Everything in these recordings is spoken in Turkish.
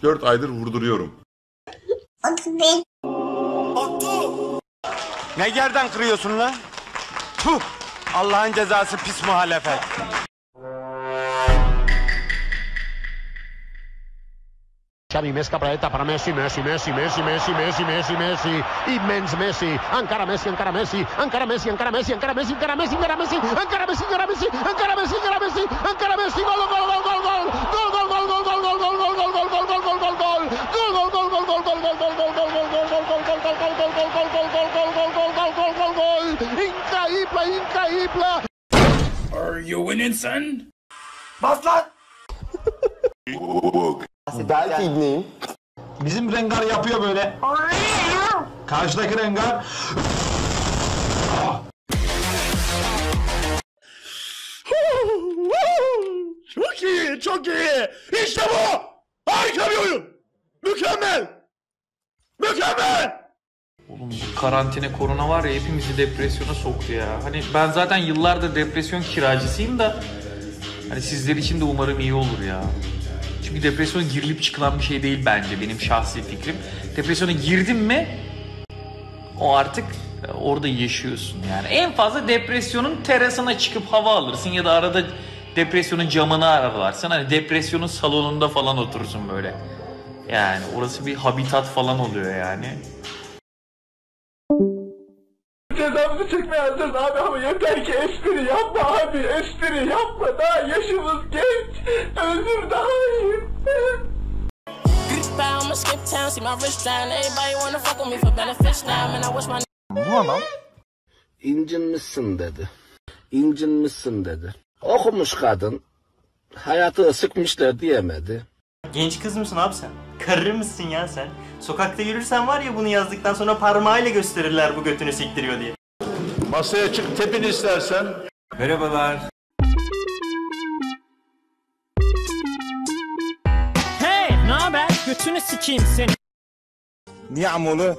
4 aydır vurduruyorum. Ne yerden kırıyorsun lan? Tuh! Allah'ın cezası pis muhalefet. Xavi més cap a dreta per Messi, Messi, Messi, Messi, Messi, Messi, Messi, Messi, immens Messi, encara Messi, encara Messi, encara Messi, encara Messi, encara Messi, encara Messi, encara Messi, encara Messi, encara Messi, encara Messi, encara Messi, encara Messi, gol, gol, gol, gol, gol, gol, gol, gol, gol, gol, gol, gol, gol, gol, gol, gol, gol, gol, increïble, increïble. Are you winning, son? Bas lan! Belki ibneyim. Bizim Rengar yapıyor böyle. Karşıdaki Rengar. Çok iyi, çok iyi. İşte bu. Harika bir oyun. Mükemmel. Mükemmel. Oğlum bu karantina korona var ya hepimizi depresyona soktu ya. Hani ben zaten yıllardır depresyon kiracısıyım da hani sizler için de umarım iyi olur ya. Çünkü depresyon girilip çıkılan bir şey değil bence benim şahsi fikrim. Depresyona girdin mi o artık orada yaşıyorsun yani. En fazla depresyonun terasına çıkıp hava alırsın ya da arada depresyonun camını aralarsın. Hani depresyonun salonunda falan oturursun böyle. Yani orası bir habitat falan oluyor yani. Cezamızı çekmeye hazırız abi ama yeter ki espri yapma abi. Espri yapma. Daha yaşımız genç. Özür daha iyi. Bu adam incinmişsin dedi. İncinmişsin dedi. Okumuş kadın. Hayatı sıkmışlar diyemedi. Genç kız mısın abi sen? Karı mısın ya sen? Sokakta yürürsen var ya bunu yazdıktan sonra parmağıyla gösterirler bu götünü siktiriyor diye. Masaya çık tepin istersen. Merhabalar. Hey, ne haber? Götünü sikeyim seni. Niamolu.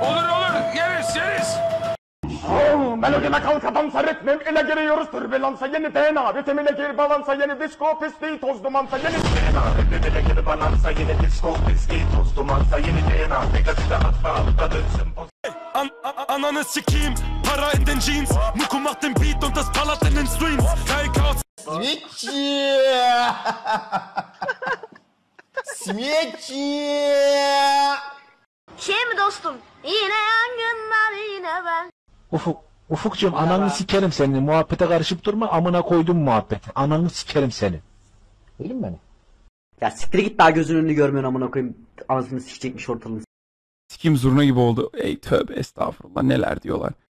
Olur yeriz. Melodime kalkadan sarretmem ile giriyoruz türbülansa yeni DNA vitamine gir balansa yeni disco pisliği toz dumansa yeni DNA vitamine gir balansa yeni disco pisliği toz dumansa yeni DNA negatifte hatta dönsün Ananı sikeyim, para in den Jeans, Muku macht den Beat und das ballert in den Streams. Kein Chaos. Simitçi. Şey mi dostum? Yine yangınlar yine ben. Ufukcuğum ananı sikerim seni. Muhabbete karışıp durma. Amına koydum muhabbeti. Ananı sikerim seni. Duydun mu beni? Ya siktir git daha gözünün önünü görmüyorsun amına koyayım. Anasını sikecekmiş ortalığını. Sikim zurna gibi oldu. Ey tövbe estağfurullah neler diyorlar.